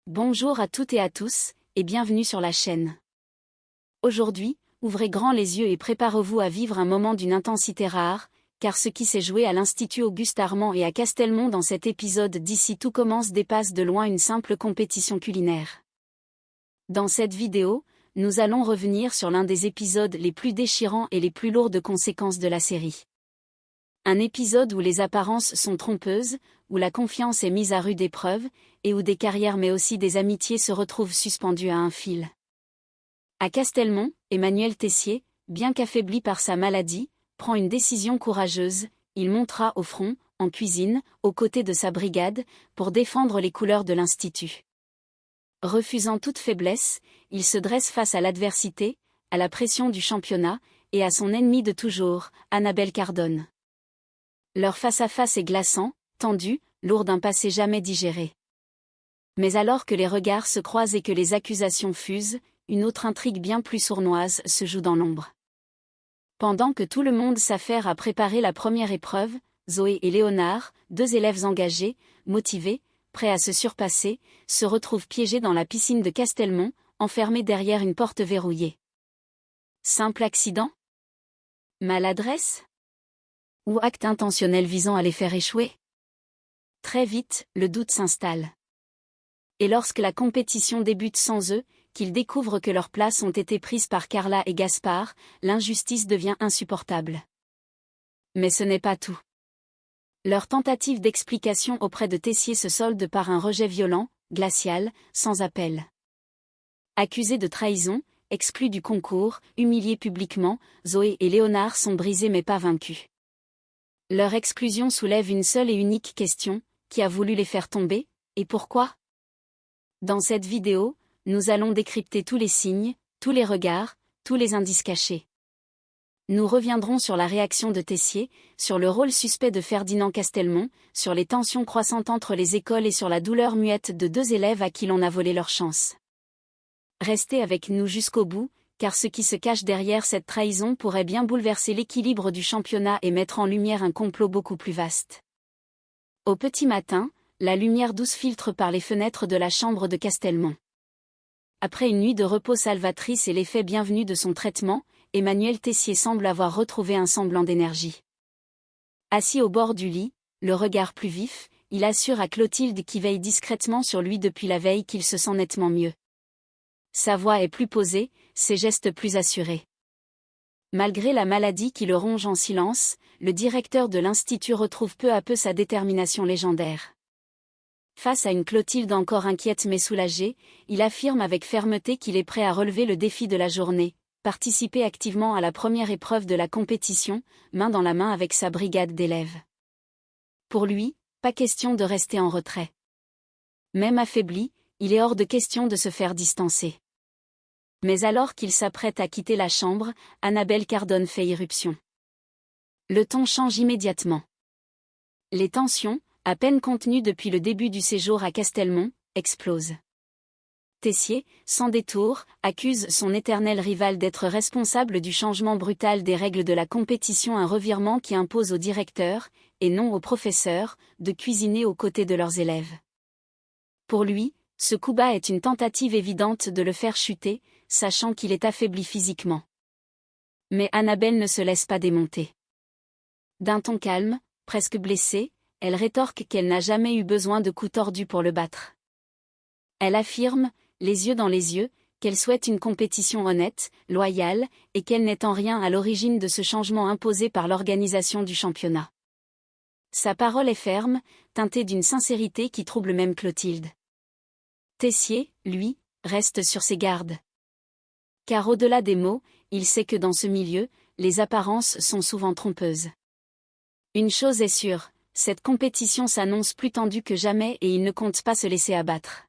Bonjour à toutes et à tous, et bienvenue sur la chaîne. Aujourd'hui, ouvrez grand les yeux et préparez-vous à vivre un moment d'une intensité rare, car ce qui s'est joué à l'Institut Auguste Armand et à Castelmont dans cet épisode d'Ici tout commence dépasse de loin une simple compétition culinaire. Dans cette vidéo, nous allons revenir sur l'un des épisodes les plus déchirants et les plus lourds de conséquences de la série. Un épisode où les apparences sont trompeuses, où la confiance est mise à rude épreuve, et où des carrières mais aussi des amitiés se retrouvent suspendues à un fil. À Castelmont, Emmanuel Tessier, bien qu'affaibli par sa maladie, prend une décision courageuse, il montera au front, en cuisine, aux côtés de sa brigade, pour défendre les couleurs de l'Institut. Refusant toute faiblesse, il se dresse face à l'adversité, à la pression du championnat, et à son ennemi de toujours, Annabelle Cardone. Leur face-à-face est glaçant, tendu, lourd d'un passé jamais digéré. Mais alors que les regards se croisent et que les accusations fusent, une autre intrigue bien plus sournoise se joue dans l'ombre. Pendant que tout le monde s'affaire à préparer la première épreuve, Zoé et Léonard, deux élèves engagés, motivés, prêts à se surpasser, se retrouvent piégés dans la piscine de Castelmont, enfermés derrière une porte verrouillée. Simple accident? Maladresse? Ou acte intentionnel visant à les faire échouer? Très vite, le doute s'installe. Et lorsque la compétition débute sans eux, qu'ils découvrent que leurs places ont été prises par Carla et Gaspard, l'injustice devient insupportable. Mais ce n'est pas tout. Leur tentative d'explication auprès de Tessier se solde par un rejet violent, glacial, sans appel. Accusés de trahison, exclus du concours, humiliés publiquement, Zoé et Léonard sont brisés mais pas vaincus. Leur exclusion soulève une seule et unique question, qui a voulu les faire tomber, et pourquoi? Dans cette vidéo, nous allons décrypter tous les signes, tous les regards, tous les indices cachés. Nous reviendrons sur la réaction de Tessier, sur le rôle suspect de Ferdinand Castelmont, sur les tensions croissantes entre les écoles et sur la douleur muette de deux élèves à qui l'on a volé leur chance. Restez avec nous jusqu'au bout, car ce qui se cache derrière cette trahison pourrait bien bouleverser l'équilibre du championnat et mettre en lumière un complot beaucoup plus vaste. Au petit matin, la lumière douce filtre par les fenêtres de la chambre de Castelmont. Après une nuit de repos salvatrice et l'effet bienvenu de son traitement, Emmanuel Tessier semble avoir retrouvé un semblant d'énergie. Assis au bord du lit, le regard plus vif, il assure à Clotilde qui veille discrètement sur lui depuis la veille qu'il se sent nettement mieux. Sa voix est plus posée, ses gestes plus assurés. Malgré la maladie qui le ronge en silence, le directeur de l'Institut retrouve peu à peu sa détermination légendaire. Face à une Clotilde encore inquiète mais soulagée, il affirme avec fermeté qu'il est prêt à relever le défi de la journée, participer activement à la première épreuve de la compétition, main dans la main avec sa brigade d'élèves. Pour lui, pas question de rester en retrait. Même affaibli, il est hors de question de se faire distancer. Mais alors qu'il s'apprête à quitter la chambre, Annabelle Cardone fait irruption. Le ton change immédiatement. Les tensions, à peine contenues depuis le début du séjour à Castelmont, explosent. Tessier, sans détour, accuse son éternel rival d'être responsable du changement brutal des règles de la compétition, un revirement qui impose aux directeurs, et non aux professeurs, de cuisiner aux côtés de leurs élèves. Pour lui, ce coup bas est une tentative évidente de le faire chuter, sachant qu'il est affaibli physiquement. Mais Annabelle ne se laisse pas démonter. D'un ton calme, presque blessé, elle rétorque qu'elle n'a jamais eu besoin de coups tordus pour le battre. Elle affirme, les yeux dans les yeux, qu'elle souhaite une compétition honnête, loyale, et qu'elle n'est en rien à l'origine de ce changement imposé par l'organisation du championnat. Sa parole est ferme, teintée d'une sincérité qui trouble même Clotilde. Tessier, lui, reste sur ses gardes. Car au-delà des mots, il sait que dans ce milieu, les apparences sont souvent trompeuses. Une chose est sûre, cette compétition s'annonce plus tendue que jamais et il ne compte pas se laisser abattre.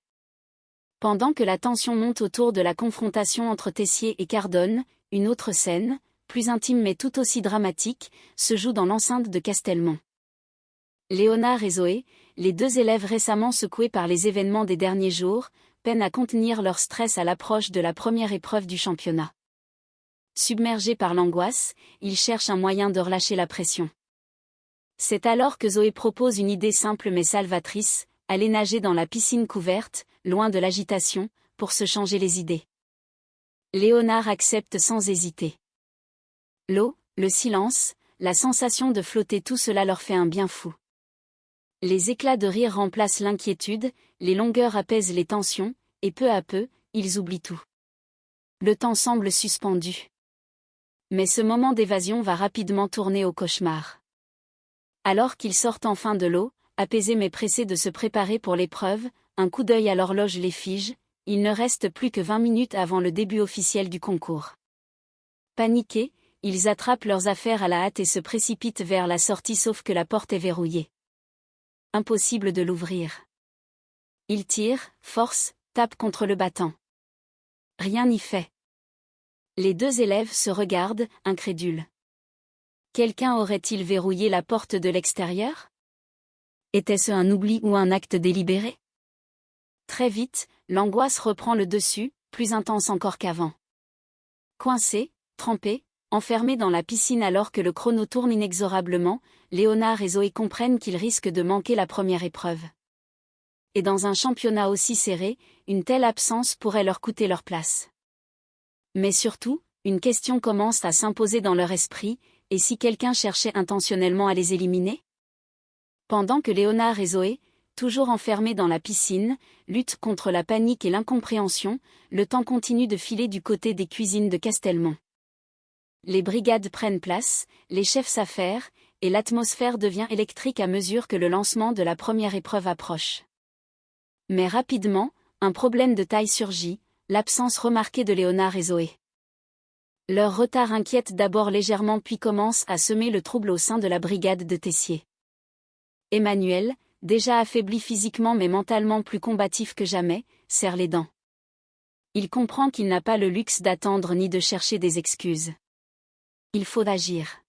Pendant que la tension monte autour de la confrontation entre Tessier et Cardone, une autre scène, plus intime mais tout aussi dramatique, se joue dans l'enceinte de Castelmont. Léonard et Zoé, les deux élèves récemment secoués par les événements des derniers jours, peinent à contenir leur stress à l'approche de la première épreuve du championnat. Submergés par l'angoisse, ils cherchent un moyen de relâcher la pression. C'est alors que Zoé propose une idée simple mais salvatrice, aller nager dans la piscine couverte, loin de l'agitation, pour se changer les idées. Léonard accepte sans hésiter. L'eau, le silence, la sensation de flotter, tout cela leur fait un bien fou. Les éclats de rire remplacent l'inquiétude, les longueurs apaisent les tensions, et peu à peu, ils oublient tout. Le temps semble suspendu. Mais ce moment d'évasion va rapidement tourner au cauchemar. Alors qu'ils sortent enfin de l'eau, apaisés mais pressés de se préparer pour l'épreuve, un coup d'œil à l'horloge les fige, il ne reste plus que 20 minutes avant le début officiel du concours. Paniqués, ils attrapent leurs affaires à la hâte et se précipitent vers la sortie sauf que la porte est verrouillée. Impossible de l'ouvrir. Ils tirent, forcent, tapent contre le battant. Rien n'y fait. Les deux élèves se regardent, incrédules. Quelqu'un aurait-il verrouillé la porte de l'extérieur? Était-ce un oubli ou un acte délibéré? Très vite, l'angoisse reprend le dessus, plus intense encore qu'avant. Coincés, trempés, enfermés dans la piscine alors que le chrono tourne inexorablement, Léonard et Zoé comprennent qu'ils risquent de manquer la première épreuve. Et dans un championnat aussi serré, une telle absence pourrait leur coûter leur place. Mais surtout, une question commence à s'imposer dans leur esprit, et si quelqu'un cherchait intentionnellement à les éliminer? Pendant que Léonard et Zoé, toujours enfermés dans la piscine, luttent contre la panique et l'incompréhension, le temps continue de filer du côté des cuisines de Castelmont. Les brigades prennent place, les chefs s'affairent, et l'atmosphère devient électrique à mesure que le lancement de la première épreuve approche. Mais rapidement, un problème de taille surgit, l'absence remarquée de Léonard et Zoé. Leur retard inquiète d'abord légèrement puis commence à semer le trouble au sein de la brigade de Tessier. Emmanuel, déjà affaibli physiquement mais mentalement plus combatif que jamais, serre les dents. Il comprend qu'il n'a pas le luxe d'attendre ni de chercher des excuses. Il faut agir.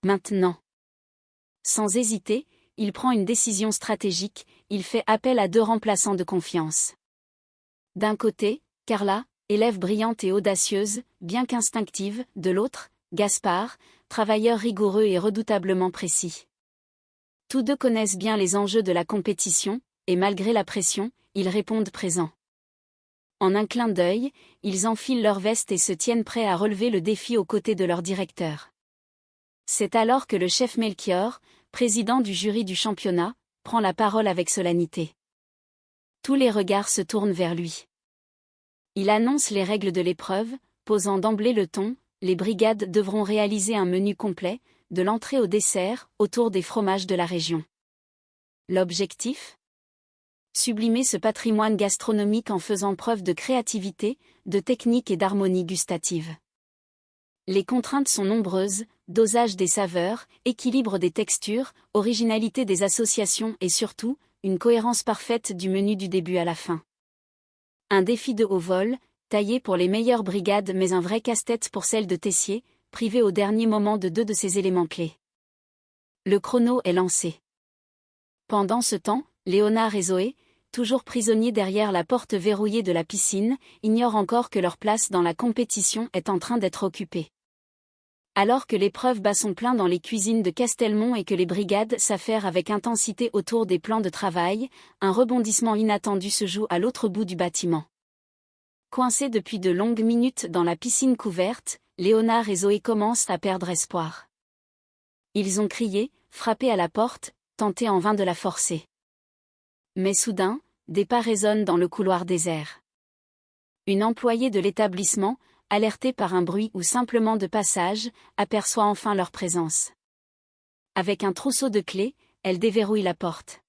Maintenant. Sans hésiter, il prend une décision stratégique, il fait appel à deux remplaçants de confiance. D'un côté, Carla, élève brillante et audacieuse, bien qu'instinctive, de l'autre, Gaspard, travailleur rigoureux et redoutablement précis. Tous deux connaissent bien les enjeux de la compétition, et malgré la pression, ils répondent présents. En un clin d'œil, ils enfilent leur veste et se tiennent prêts à relever le défi aux côtés de leur directeur. C'est alors que le chef Melchior, président du jury du championnat, prend la parole avec solennité. Tous les regards se tournent vers lui. Il annonce les règles de l'épreuve, posant d'emblée le ton, les brigades devront réaliser un menu complet, de l'entrée au dessert, autour des fromages de la région. L'objectif? Sublimer ce patrimoine gastronomique en faisant preuve de créativité, de technique et d'harmonie gustative. Les contraintes sont nombreuses, dosage des saveurs, équilibre des textures, originalité des associations et surtout, une cohérence parfaite du menu du début à la fin. Un défi de haut vol, taillé pour les meilleures brigades mais un vrai casse-tête pour celle de Tessier, privé au dernier moment de deux de ses éléments clés. Le chrono est lancé. Pendant ce temps, Léonard et Zoé, toujours prisonniers derrière la porte verrouillée de la piscine, ignorent encore que leur place dans la compétition est en train d'être occupée. Alors que l'épreuve bat son plein dans les cuisines de Castelmont et que les brigades s'affairent avec intensité autour des plans de travail, un rebondissement inattendu se joue à l'autre bout du bâtiment. Coincés depuis de longues minutes dans la piscine couverte, Léonard et Zoé commencent à perdre espoir. Ils ont crié, frappé à la porte, tenté en vain de la forcer. Mais soudain, des pas résonnent dans le couloir désert. Une employée de l'établissement, alertée par un bruit ou simplement de passage, aperçoit enfin leur présence. Avec un trousseau de clés, elle déverrouille la porte.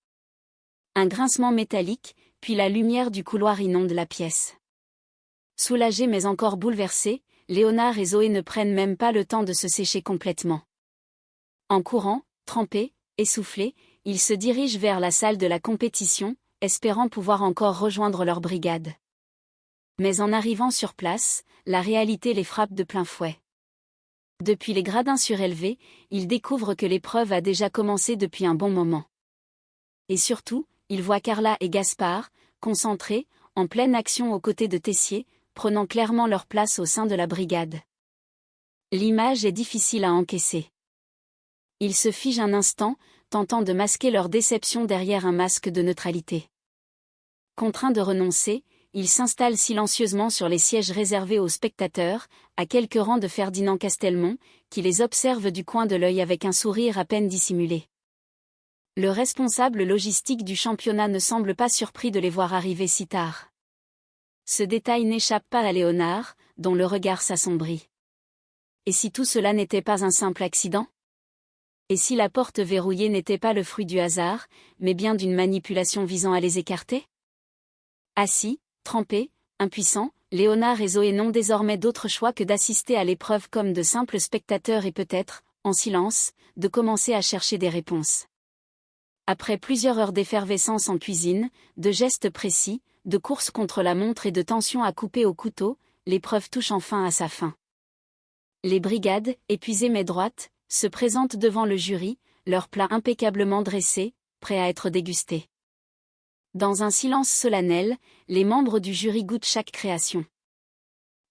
Un grincement métallique, puis la lumière du couloir inonde la pièce. Soulagés mais encore bouleversés, Léonard et Zoé ne prennent même pas le temps de se sécher complètement. En courant, trempés, essoufflés, ils se dirigent vers la salle de la compétition, espérant pouvoir encore rejoindre leur brigade. Mais en arrivant sur place, la réalité les frappe de plein fouet. Depuis les gradins surélevés, ils découvrent que l'épreuve a déjà commencé depuis un bon moment. Et surtout, ils voient Carla et Gaspard, concentrés, en pleine action aux côtés de Tessier, prenant clairement leur place au sein de la brigade. L'image est difficile à encaisser. Ils se figent un instant, tentant de masquer leur déception derrière un masque de neutralité. Contraints de renoncer, ils s'installent silencieusement sur les sièges réservés aux spectateurs, à quelques rangs de Ferdinand Castelmont, qui les observe du coin de l'œil avec un sourire à peine dissimulé. Le responsable logistique du championnat ne semble pas surpris de les voir arriver si tard. Ce détail n'échappe pas à Léonard, dont le regard s'assombrit. Et si tout cela n'était pas un simple accident? Et si la porte verrouillée n'était pas le fruit du hasard, mais bien d'une manipulation visant à les écarter? Assis, trempés, impuissants, Léonard et Zoé n'ont désormais d'autre choix que d'assister à l'épreuve comme de simples spectateurs et peut-être, en silence, de commencer à chercher des réponses. Après plusieurs heures d'effervescence en cuisine, de gestes précis, de courses contre la montre et de tensions à couper au couteau, l'épreuve touche enfin à sa fin. Les brigades, épuisées mais droites, se présentent devant le jury, leurs plats impeccablement dressés, prêts à être dégustés. Dans un silence solennel, les membres du jury goûtent chaque création.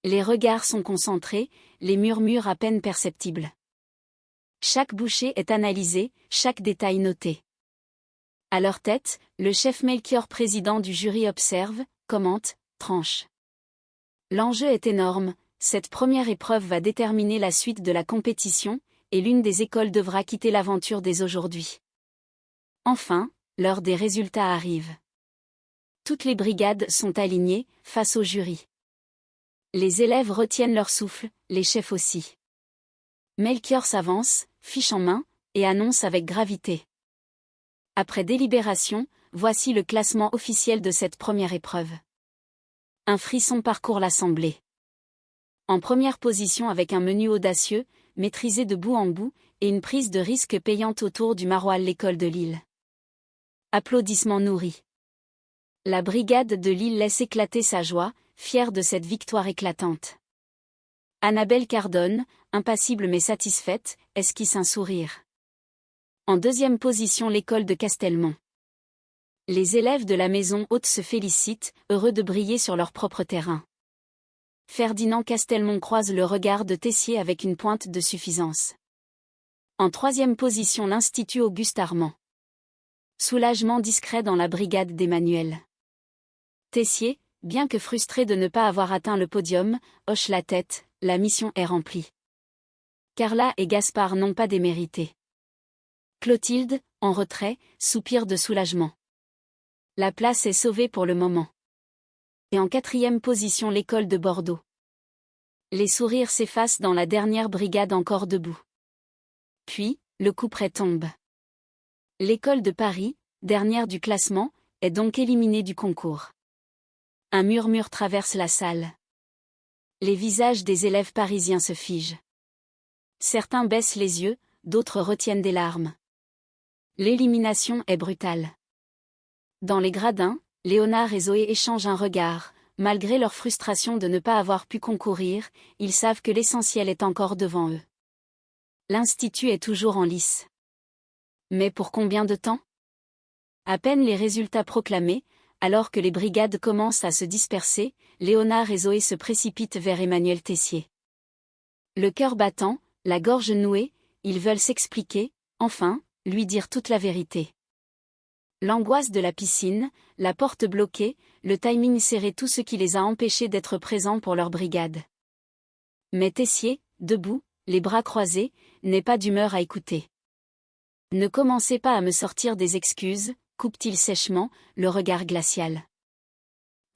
Les regards sont concentrés, les murmures à peine perceptibles. Chaque bouchée est analysée, chaque détail noté. À leur tête, le chef Melchior, président du jury, observe, commente, tranche. L'enjeu est énorme, cette première épreuve va déterminer la suite de la compétition, et l'une des écoles devra quitter l'aventure dès aujourd'hui. Enfin, l'heure des résultats arrive. Toutes les brigades sont alignées, face au jury. Les élèves retiennent leur souffle, les chefs aussi. Melchior s'avance, fiche en main, et annonce avec gravité. Après délibération, voici le classement officiel de cette première épreuve. Un frisson parcourt l'assemblée. En première position avec un menu audacieux, maîtrisé de bout en bout, et une prise de risque payante autour du maroilles l'école de Lille. Applaudissements nourris. La brigade de Lille laisse éclater sa joie, fière de cette victoire éclatante. Annabelle Cardone, impassible mais satisfaite, esquisse un sourire. En deuxième position l'école de Castelmont. Les élèves de la maison haute se félicitent, heureux de briller sur leur propre terrain. Ferdinand Castelmont croise le regard de Tessier avec une pointe de suffisance. En troisième position l'Institut Auguste-Armand. Soulagement discret dans la brigade d'Emmanuel. Tessier, bien que frustré de ne pas avoir atteint le podium, hoche la tête, la mission est remplie. Carla et Gaspard n'ont pas démérité. Clotilde, en retrait, soupire de soulagement. La place est sauvée pour le moment. Et en quatrième position l'école de Bordeaux. Les sourires s'effacent dans la dernière brigade encore debout. Puis, le couperet tombe. L'école de Paris, dernière du classement, est donc éliminée du concours. Un murmure traverse la salle. Les visages des élèves parisiens se figent. Certains baissent les yeux, d'autres retiennent des larmes. L'élimination est brutale. Dans les gradins, Léonard et Zoé échangent un regard. Malgré leur frustration de ne pas avoir pu concourir, ils savent que l'essentiel est encore devant eux. L'Institut est toujours en lice. Mais pour combien de temps? À peine les résultats proclamés, alors que les brigades commencent à se disperser, Léonard et Zoé se précipitent vers Emmanuel Tessier. Le cœur battant, la gorge nouée, ils veulent s'expliquer, enfin, lui dire toute la vérité. L'angoisse de la piscine, la porte bloquée, le timing serré, tout ce qui les a empêchés d'être présents pour leur brigade. Mais Tessier, debout, les bras croisés, n'est pas d'humeur à écouter. Ne commencez pas à me sortir des excuses, coupe-t-il sèchement, le regard glacial.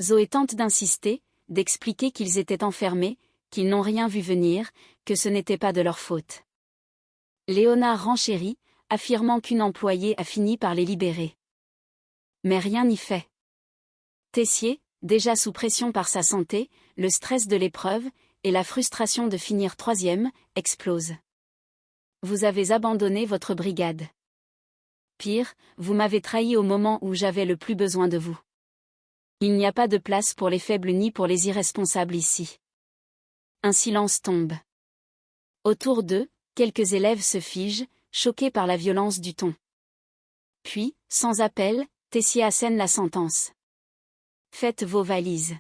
Zoé tente d'insister, d'expliquer qu'ils étaient enfermés, qu'ils n'ont rien vu venir, que ce n'était pas de leur faute. Léonard renchérit, affirmant qu'une employée a fini par les libérer. Mais rien n'y fait. Tessier, déjà sous pression par sa santé, le stress de l'épreuve, et la frustration de finir troisième, explose. Vous avez abandonné votre brigade. Pire, vous m'avez trahi au moment où j'avais le plus besoin de vous. Il n'y a pas de place pour les faibles ni pour les irresponsables ici. Un silence tombe. Autour d'eux, quelques élèves se figent, choqués par la violence du ton. Puis, sans appel, Tessier assène la sentence. Faites vos valises.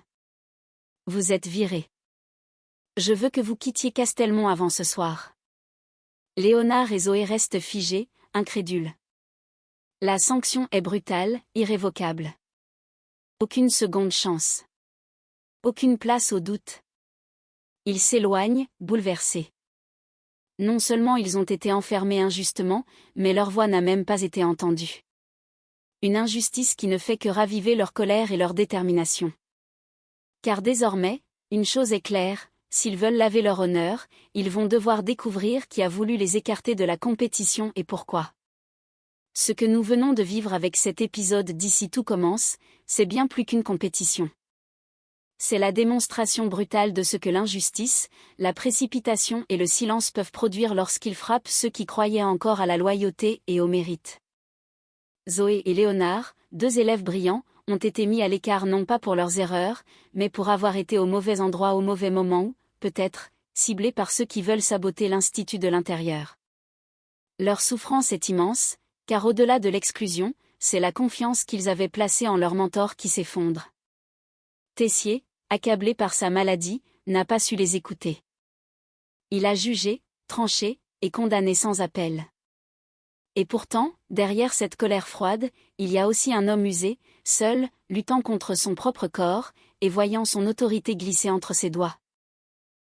Vous êtes virés. Je veux que vous quittiez Castelmont avant ce soir. Léonard et Zoé restent figés, incrédules. La sanction est brutale, irrévocable. Aucune seconde chance. Aucune place au doute. Ils s'éloignent, bouleversés. Non seulement ils ont été enfermés injustement, mais leur voix n'a même pas été entendue. Une injustice qui ne fait que raviver leur colère et leur détermination. Car désormais, une chose est claire, s'ils veulent laver leur honneur, ils vont devoir découvrir qui a voulu les écarter de la compétition et pourquoi. Ce que nous venons de vivre avec cet épisode d'Ici tout commence, c'est bien plus qu'une compétition. C'est la démonstration brutale de ce que l'injustice, la précipitation et le silence peuvent produire lorsqu'ils frappent ceux qui croyaient encore à la loyauté et au mérite. Zoé et Léonard, deux élèves brillants, ont été mis à l'écart non pas pour leurs erreurs, mais pour avoir été au mauvais endroit au mauvais moment ou, peut-être, ciblés par ceux qui veulent saboter l'Institut de l'intérieur. Leur souffrance est immense, car au-delà de l'exclusion, c'est la confiance qu'ils avaient placée en leur mentor qui s'effondre. Tessier, accablé par sa maladie, n'a pas su les écouter. Il a jugé, tranché, et condamné sans appel. Et pourtant, derrière cette colère froide, il y a aussi un homme usé, seul, luttant contre son propre corps, et voyant son autorité glisser entre ses doigts.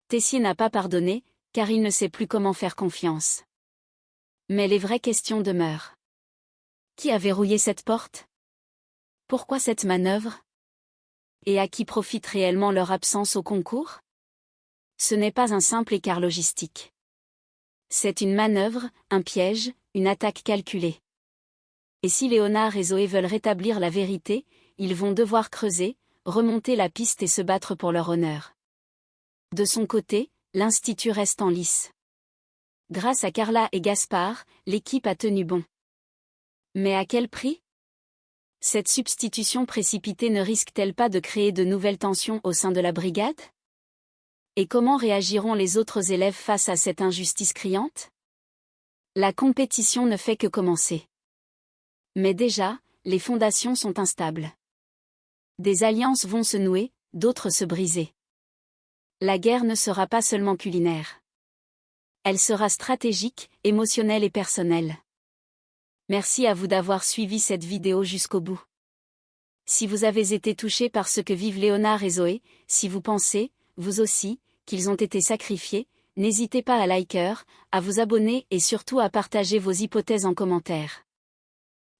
Tessier n'a pas pardonné, car il ne sait plus comment faire confiance. Mais les vraies questions demeurent. Qui a verrouillé cette porte? Pourquoi cette manœuvre? Et à qui profite réellement leur absence au concours? Ce n'est pas un simple écart logistique. C'est une manœuvre, un piège, une attaque calculée. Et si Léonard et Zoé veulent rétablir la vérité, ils vont devoir creuser, remonter la piste et se battre pour leur honneur. De son côté, l'Institut reste en lice. Grâce à Carla et Gaspard, l'équipe a tenu bon. Mais à quel prix? Cette substitution précipitée ne risque-t-elle pas de créer de nouvelles tensions au sein de la brigade? Et comment réagiront les autres élèves face à cette injustice criante? La compétition ne fait que commencer. Mais déjà, les fondations sont instables. Des alliances vont se nouer, d'autres se briser. La guerre ne sera pas seulement culinaire. Elle sera stratégique, émotionnelle et personnelle. Merci à vous d'avoir suivi cette vidéo jusqu'au bout. Si vous avez été touché par ce que vivent Léonard et Zoé, si vous pensez, vous aussi, qu'ils ont été sacrifiés, n'hésitez pas à liker, à vous abonner et surtout à partager vos hypothèses en commentaire.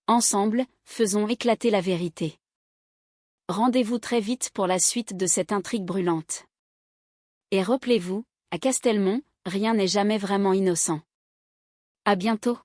Ensemble, faisons éclater la vérité. Rendez-vous très vite pour la suite de cette intrigue brûlante. Et rappelez-vous, à Castelmont, rien n'est jamais vraiment innocent. À bientôt.